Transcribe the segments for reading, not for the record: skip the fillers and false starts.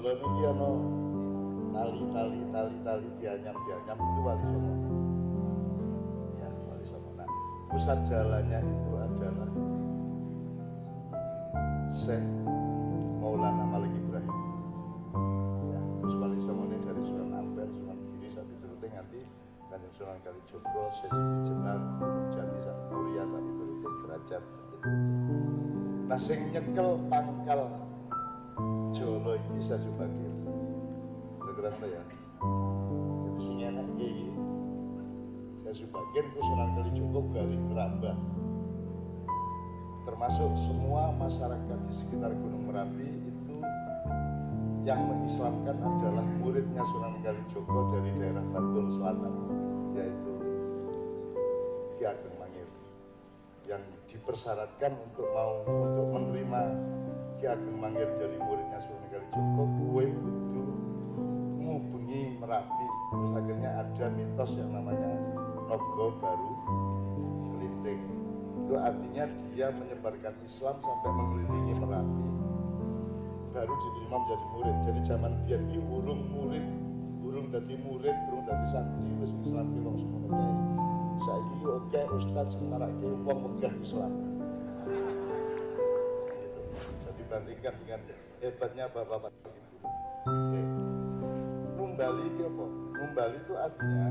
Solo ini ono tali dianyam itu Wali Songo. Ya, Wali Songo. Nah, pusat jalannya itu adalah Syekh Maulana Malik Ibrahim. Ya, terus Wali Songo ini dari Sunan Ampel, Sunan Giri sampai turute nganti Kanjeng Sunan Kalijogo, Sesi Jenar, Jati sampai Muria sampai turute derajat sampai turute. Nah, sing nyekel pangkal Jolo iki Syekh Subagir. Kira-kira ya. Jadi sing enak iki Syekh Subagir itu Sunan Kalijogo Garing Keramba. Termasuk semua masyarakat di sekitar Gunung Merapi itu yang mengislamkan adalah muridnya Sunan Kalijogo dari daerah Bantul Selatan, yaitu Ki Ageng Mangir, yang dipersyaratkan untuk menerima Ki Ageng Mangir dari muridnya Sunan Kalijogo, kuwe kudu ngubengi Merapi. Terus akhirnya ada mitos yang namanya Nogo Baru Kelinting. Itu artinya dia menyebarkan Islam sampai mengelilingi Merapi, baru diterima menjadi murid. Jadi zaman biar ini urung dadi murid, urung dadi santri, wis Islam ki wong semono kae. Saiki oke ustaz sing marake wong megah Islam. Gitu. Jadi bandingkan dengan hebatnya bapak-bapak itu. Oke. Numbali itu apa? Numbali itu artinya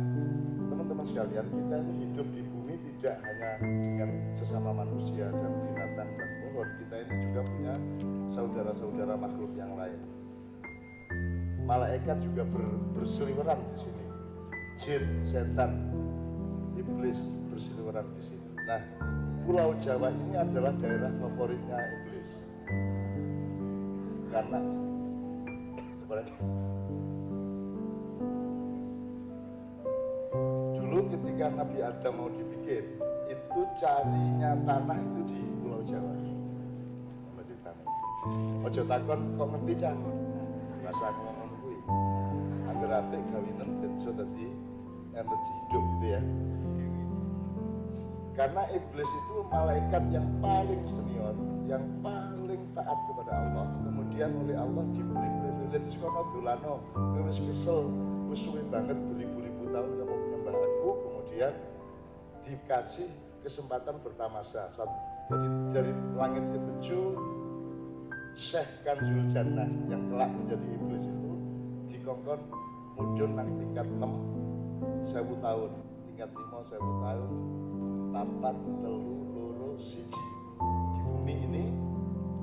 teman-teman sekalian, kita ini hidup di bumi tidak hanya dengan sesama manusia dan binatang dan pohon. Kita ini juga punya saudara-saudara makhluk yang lain. Malaikat juga berseliweran di sini. Jin, setan, iblis berseliweran di sini. Nah, Pulau Jawa ini adalah daerah favoritnya iblis. Karena dulu ketika Nabi Adam mau dibikin, itu carinya tanah itu di Pulau Jawa. Ojo takon kok ngerti cah? Rasa ngomong kuwi. Angger apik gawinen ben iso dadi energi hidup gitu ya. Karena iblis itu malaikat yang paling senior, yang paling taat kepada Allah. Kemudian oleh Allah diberi privilege kono dolano, kowe wis kesel, wis suwe banget beribu-ribu tahun kamu menyembah aku, kemudian dikasih kesempatan bertamasya. Jadi dari langit ketujuh Syekh Kanzul Jannah yang kelak menjadi iblis itu dikongkon mudun nang tingkat 6 1000 tahun, tingkat 5 1000 tahun, 4 3 2 1 di bumi ini.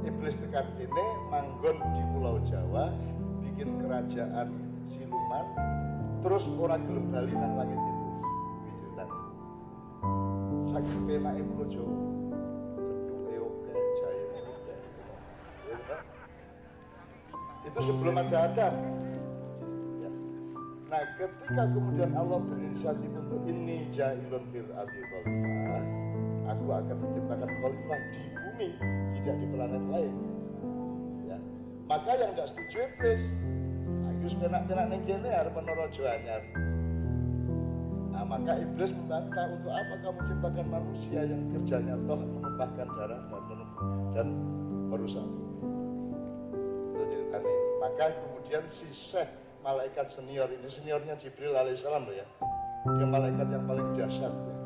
Iblis tekan kene manggon di Pulau Jawa, bikin kerajaan siluman, terus orang gelem bali nang langit itu. Iki ceritane. Saking penake Pulau Jawa. Itu sebelum ada Adam ya. Nah, ketika kemudian Allah berinisiatif untuk ini ja'ilun fil ardi khalifah, aku akan menciptakan khalifah di bumi, tidak di planet lain ya. Maka yang tidak setuju iblis, ayo penak-penak ning kene arep ana raja anyar. Nah, maka iblis membantah, untuk apa kamu ciptakan manusia yang kerjanya toh menumpahkan darah dan merusak bumi. Itu ceritanya. Maka kemudian si Syekh, malaikat senior ini, seniornya Jibril alaihissalam loh ya, dia malaikat yang paling dahsyat ya.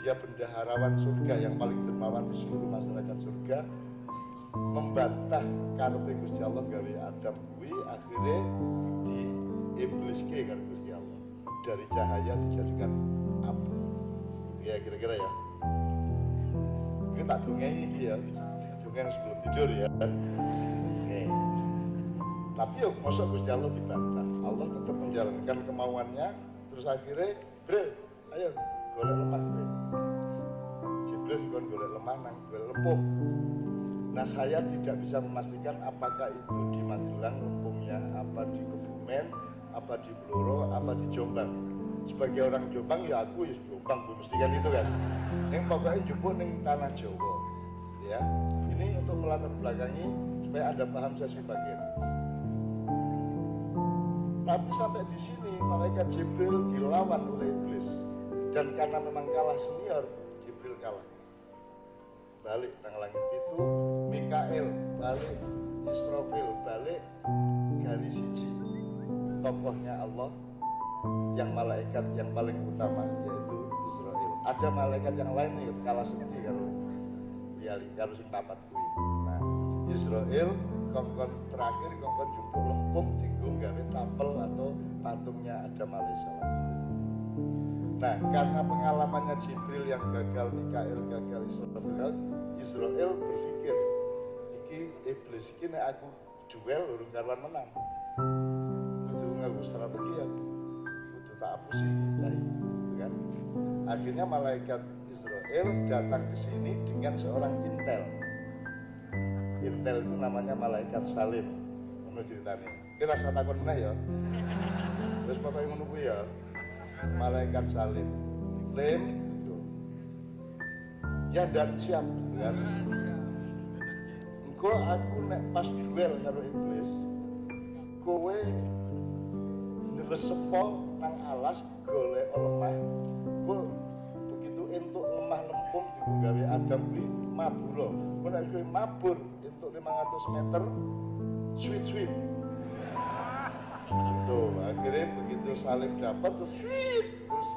Dia bendaharawan surga yang paling dermawan di seluruh masyarakat surga, membantah karepe Gusti Allah gawe Adam kuwi, akhirnya di iblis ke karo Gusti Allah, dari cahaya dijadikan api ya, kira-kira ya. Kita dongeng iki ya, dongeng sebelum tidur ya. Oke. Tapi yuk, masa Gusti Allah dibantah. Allah tetap menjalankan kemauannya. Terus akhirnya, Bril, ayo golek lemah Bril. Jibril sikon golek lemah nang golek lempung. Nah, saya tidak bisa memastikan apakah itu di Magelang lempungnya, apa di Kebumen, apa di Blora, apa di Jombang. Sebagai orang Jombang ya aku ya Jombang, mesti kan itu kan. Yang pokoknya jupuk ning tanah Jawa. Ya, ini untuk melatar belakangi supaya Anda paham Syekh Subagir. Tapi sampai di sini malaikat Jibril dilawan oleh iblis, dan karena memang kalah senior, Jibril kalah. Balik nang langit itu, Mikael balik, Israfil balik garis siji tokohnya Allah yang malaikat yang paling utama yaitu Israel. Ada malaikat yang lain nih kalah sekti kalau liali kalau sing papat kuwi. Nah, Israel kongkon terakhir kongkon jumpuk lempung dinggung gawe tapel atau patungnya Adam alaihissalam. Nah, karena pengalamannya Jibril yang gagal, Mikail gagal, Israel berpikir iki iblis iki nek aku duel urung karuan menang. Kudu nganggo strategi ya. Kudu tak apusi cai, kan? Akhirnya malaikat Israel datang ke sini dengan seorang intel. Intel itu namanya malaikat Salim. Ngono ceritane. Ki rasa takon meneh ya. Wis pokoke ngono kuwi ya. Malaikat Salim. Lim gitu. Ya dan siap kan. Engko aku nek pas duel karo iblis, kowe nelesepo nang alas golek lemah. Kok begitu entuk lemah lempung digawe Adam kuwi mabura. Kok nek kowe mabur entuk 500 meter sweet. Tuh, akhirnya begitu Salim dapat terus sweet, terus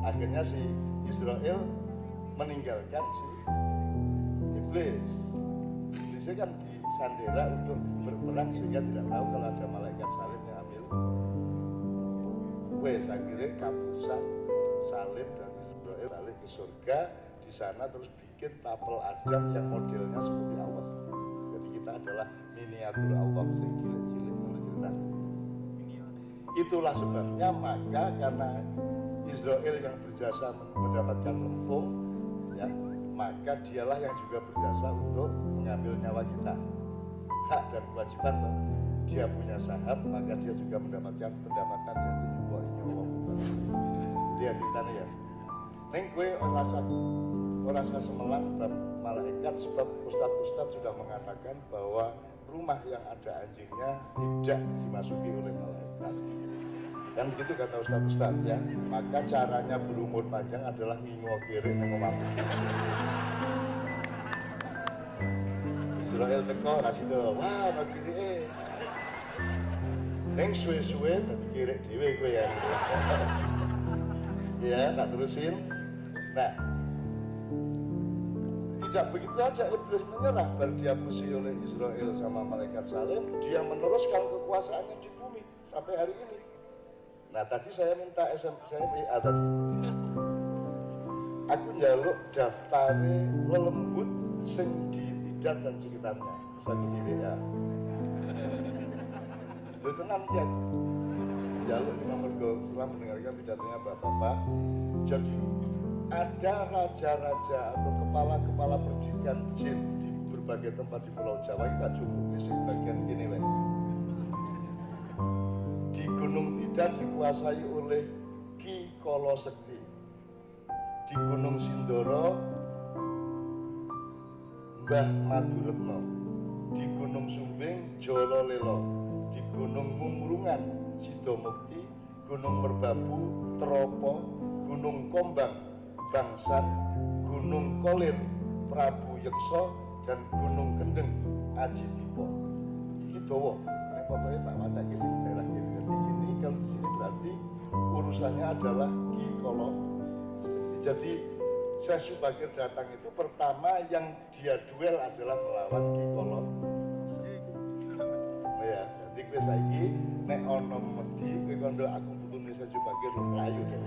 akhirnya si Israel meninggalkan si iblis. Iblisnya kan disandera untuk berperang sehingga tidak tahu kalau ada malaikat Salim yang ambil. Wes akhirnya kapusan Salim dan Israel balik ke surga. Di sana terus bikin tapel Adam yang modelnya seperti Allah. Jadi kita adalah miniatur Allah sing cilik-cilik menurut cerita. Itulah sebabnya maka karena Israel yang berjasa mendapatkan lempung, ya, maka dialah yang juga berjasa untuk mengambil nyawa kita. Hak dan kewajiban toh. Dia punya saham, maka dia juga mendapatkan pendapatan yaitu jumlah nyawa. Dia ceritanya ya. Neng kue orang semelang bab malaikat sebab ustadz sudah mengatakan bahwa rumah yang ada anjingnya tidak dimasuki oleh malaikat. Kan begitu kata ustadz ya. Maka caranya berumur panjang adalah ngingo kiri ngomong. Israel teko kasih tuh, wah no kiri neng suwe-suwe berarti kiri dewe gue ya. Ya tak terusin. Nah, tidak begitu aja iblis menyerah baru dihapusi oleh Israel sama malaikat Salim. Dia meneruskan kekuasaannya di bumi sampai hari ini. Nah tadi saya minta saya WA tadi. Aku njaluk daftare lelembut sing di Tidar dan sekitarnya. Terus aku di WA. Lu tenang ya. Njaluk nomor go setelah mendengarkan pidatonya Bapak-bapak. Jadi ada raja-raja atau kepala-kepala perdikan jin di berbagai tempat di Pulau Jawa kita cukup isi bagian gini lah. Di Gunung Tidar dikuasai oleh Ki Kolo Sekti. Di Gunung Sindoro Mbah Maduretno. Di Gunung Sumbing Jolo Lelo. Di Gunung Mumrungan Sidomukti. Gunung Merbabu Teropo. Gunung Kombang Bangsan. Gunung Kolir Prabu Yekso. Dan Gunung Kendeng Aji Tipo. Iki dawa. Nek pokoknya tak waca iki sing daerah kene. Ini kalau di sini berarti urusannya adalah Ki Kolo. Jadi Syekh Subakir datang itu pertama yang dia duel adalah melawan Ki Kolo. Oh ya, jadi kowe saiki nek ana medhi kowe kondo aku putune Syekh Subakir mlayu to.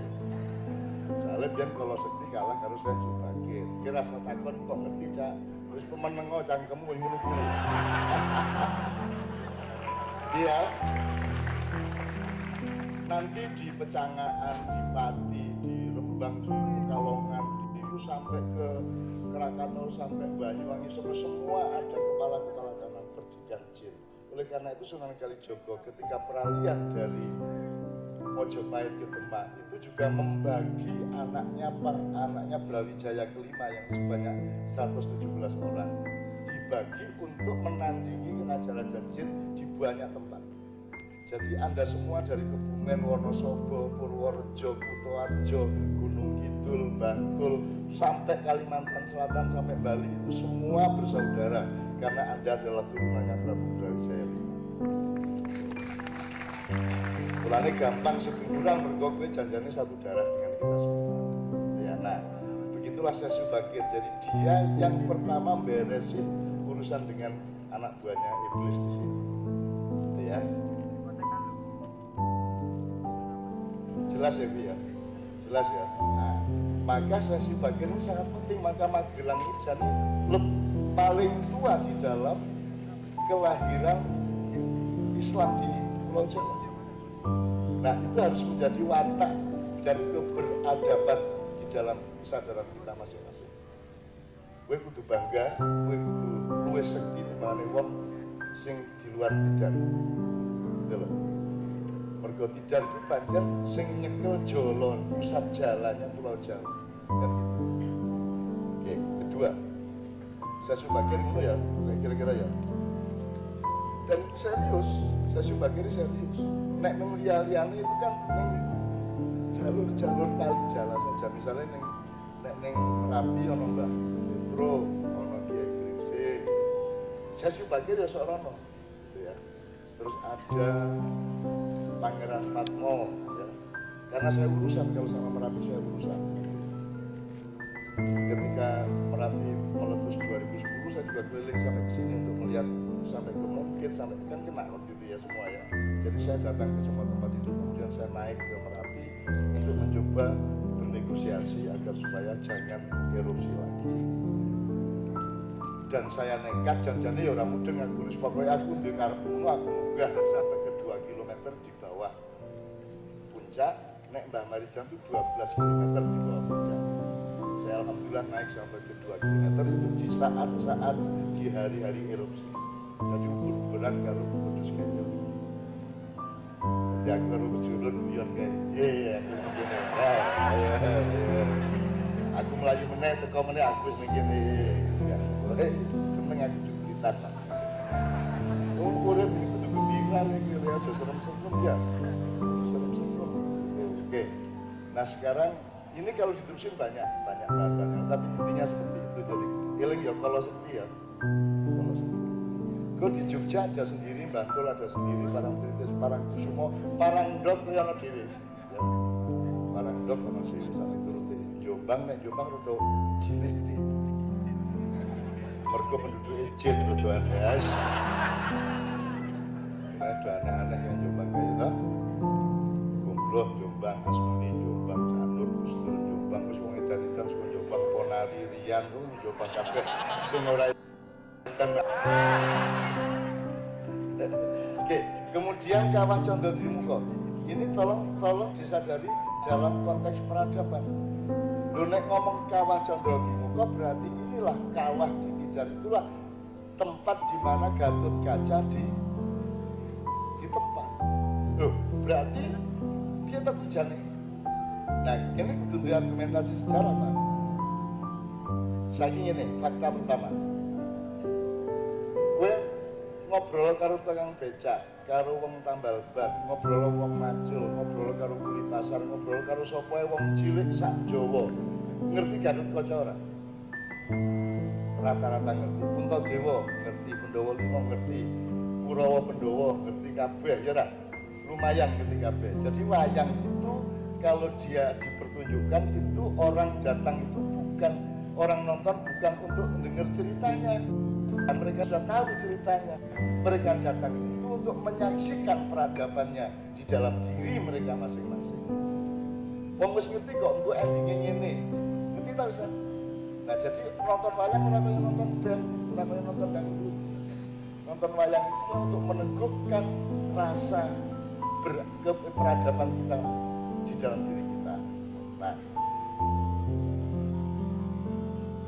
Soale biyen Kolo Sekti kalah karo Syekh Subakir. Ki rasa takon kok ngerti cak. Wis pemenengo cangkemmu ngono kuwi. Dia nanti di Pecangaan, di Pati, di Rembang, di Kalongan, di sampai ke Krakatau, sampai Banyuwangi, semua ada kepala-kepala dalam perdikan jin. Oleh karena itu Sunan Kalijogo ketika peralihan dari Mojopahit ke Demak itu juga membagi anaknya Brawijaya kelima yang sebanyak 117 orang dibagi untuk menandingi raja-raja jin di banyak tempat. Jadi Anda semua dari Kebumen, Wonosobo, Purworejo, Kutoarjo, Gunung Kidul, Bantul, sampai Kalimantan Selatan, sampai Bali itu semua bersaudara karena Anda adalah turunannya Prabu Brawijaya. Mulane gampang seduluran mergo kowe janjane satu darah dengan kita semua. Ya, nah, begitulah Syekh Subakir. Jadi dia yang pertama beresin urusan dengan anak buahnya iblis di sini. Gitu ya. Jelas ya, ya? Jelas ya? Nah, maka Syekh Subakir ini sangat penting. Maka Magelang ini jadi paling tua di dalam kelahiran Islam di Pulau Jawa. Nah, itu harus menjadi watak dan keberadaban di dalam kesadaran kita masing-masing. Kowe kudu bangga, kowe kudu luwih sekti timbangane wong sing di luar Tidar. Gitu loh. Mergo Tidar itu pancen sing nyekel jolon pusat jalannya Pulau Jawa. Kan gitu. Oke, kedua, Syekh Subakir ngono ya, kira-kira ya. Dan itu serius, Syekh Subakir serius. Nek nang liya-liyane itu kan jalur-jalur kali jalan saja. Misalnya nek ning Merapi ana Mbah Petro, ana Kiai Gringsing. Syekh Subakir ya sorono, gitu ya. Terus ada Pangeran Patmo, ya. Karena saya urusan, kalau sama Merapi saya urusan. Ketika Merapi meletus 2010, saya juga keliling sampai ke sini untuk melihat sampai ke Mungkit, sampai kan kena waktu itu ya semua ya. Jadi saya datang ke semua tempat itu, kemudian saya naik ke Merapi untuk mencoba bernegosiasi agar supaya jangan erupsi lagi. Dan saya nekat, janjane ya orang mudeng aku nulis, pokoknya aku ndek karep ngono, aku munggah sampai ke 2 km di bawah puncak. Nek Mbah Marijan itu 12 km di bawah puncak. Saya alhamdulillah naik sampai ke 2 km itu di saat-saat di hari-hari erupsi. Jadi ukur-ukuran karo Kudus Gembel. Jadi aku karo Kudus guyon kayak, iya aku begini, aku melayu meneh, teko meneh aku wis begini. Seneng aku cuplitan. Urip iki kudu gembira nek kowe aja serem-serem ya. Serem-serem. Oke. Nah sekarang ini kalau diterusin banyak bahan-bahannya, tapi intinya seperti itu. Jadi eling ya kalau seperti ya. Kalau seperti. Kalau di Jogja ada sendiri, Bantul ada sendiri, Parangtritis, Parangkusumo, Parangdok yang ada dhewe. Ya. Parangdok ana dhewe sampe turute. Jombang nek Jombang rada cilik iki. Mergo penduduke jin rada aneh. Ada aneh-aneh yang Jombang kayak itu. Gombloh Jombang, Asmuni Jombang, Janur, Gustur Jombang, wis wong edan-edan saka Jombang, Ponari Rian, Jombang kabeh sing ora kan. Oke, kemudian Kawah Condro Timuka. Ini tolong disadari dalam konteks peradaban. Lho nek ngomong Kawah Condro Timuka berarti inilah kawah di Tidar, itulah tempat di mana Gatot Kaca ditempat. Loh, berarti dia tak bujane. Nah, ini kudu argumentasi sejarah, Pak. Saking ini, fakta pertama. Gue ngobrol karo tukang becak, karo wong tambal ban, ngobrol wong macul, ngobrol karo kuli pasar, ngobrol karo sapa wong cilik sak Jawa. Ngerti Gatot Kaca ora? Rata-rata ngerti. Puntadewa ngerti, Pandhawa 5 ngerti, Kurawa Pandhawa ngerti kabeh ya ora? Lumayan ngerti kabeh. Jadi wayang itu kalau dia dipertunjukkan itu orang datang itu bukan orang nonton, bukan untuk mendengar ceritanya. Dan mereka sudah tahu ceritanya. Mereka datang itu untuk menyaksikan peradabannya di dalam diri mereka masing-masing. Wong wis ngerti kok untuk endingnya ini. Ngerti tak bisa? Nah jadi nonton wayang ora kaya nonton band, ora kaya nonton dangdut. Nonton wayang itu untuk meneguhkan rasa peradaban kita di dalam diri kita. Nah,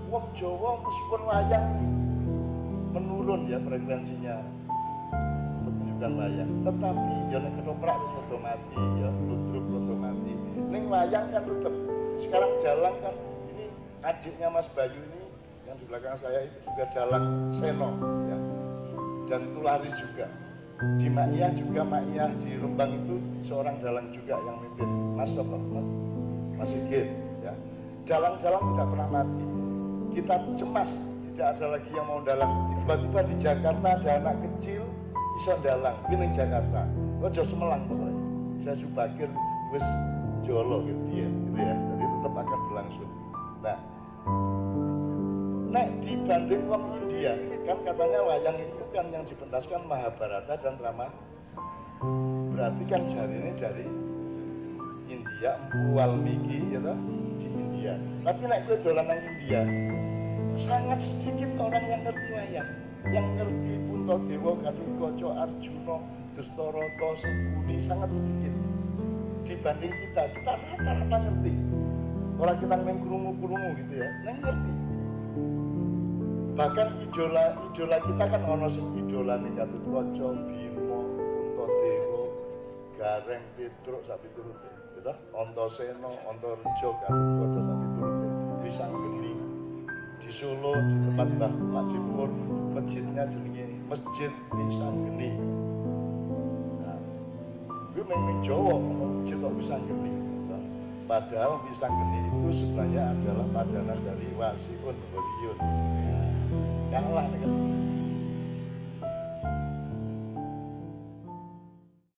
wong Jawa meskipun wayang menurun ya frekuensinya pertunjukan wayang, tetapi ya nek ketoprak wis rada mati ya, ludruk rada mati. Ning wayang kan tetep. Sekarang dalang kan ini adiknya Mas Bayu ini yang di belakang saya itu juga dalang Seno ya. Dan itu laris juga. Di Maiyah juga, Maiyah di Rembang itu seorang dalang juga yang mimpin, Mas Sigit ya. Dalang-dalang tidak pernah mati. Kita cemas, tidak ada lagi yang mau dalang. Tiba-tiba di Jakarta ada anak kecil iso dalang, pilih Jakarta. Ojo Semelang pokoknya. Saya subakir wis jolo gitu ya. Jadi tetap akan berlangsung. Nah, nek dibanding wong India, kan katanya wayang itu kan yang dipentaskan Mahabharata dan Ramayana. Berarti kan jari ini dari India, Empu Walmiki gitu, di India. Tapi nek gue dolanan India, sangat sedikit orang yang ngerti wayang, yang ngerti Puntadewa, Gatotkaca, Arjuna, Dastarata, Sangkuni, sangat sedikit. Dibanding kita rata-rata ngerti. Orang kita main kerungu-kerungu gitu ya, neng ngerti. Bahkan idola kita kan ono sing idola ning Gatotkaca, Bima, Puntadewa, Gareng, Petruk sak piturute. Gitu. Antasena, Antareja, Gatotkaca sak piturute. Wisanggeni di Solo di tempat Mbah Pak Dipur, masjidnya jenenge Masjid Wisanggeni. Nah, gue main Jawa masjid Wisanggeni. Padahal Wisanggeni itu sebenarnya adalah padanan dari Wasiun Waliyun. Kalah nih kan.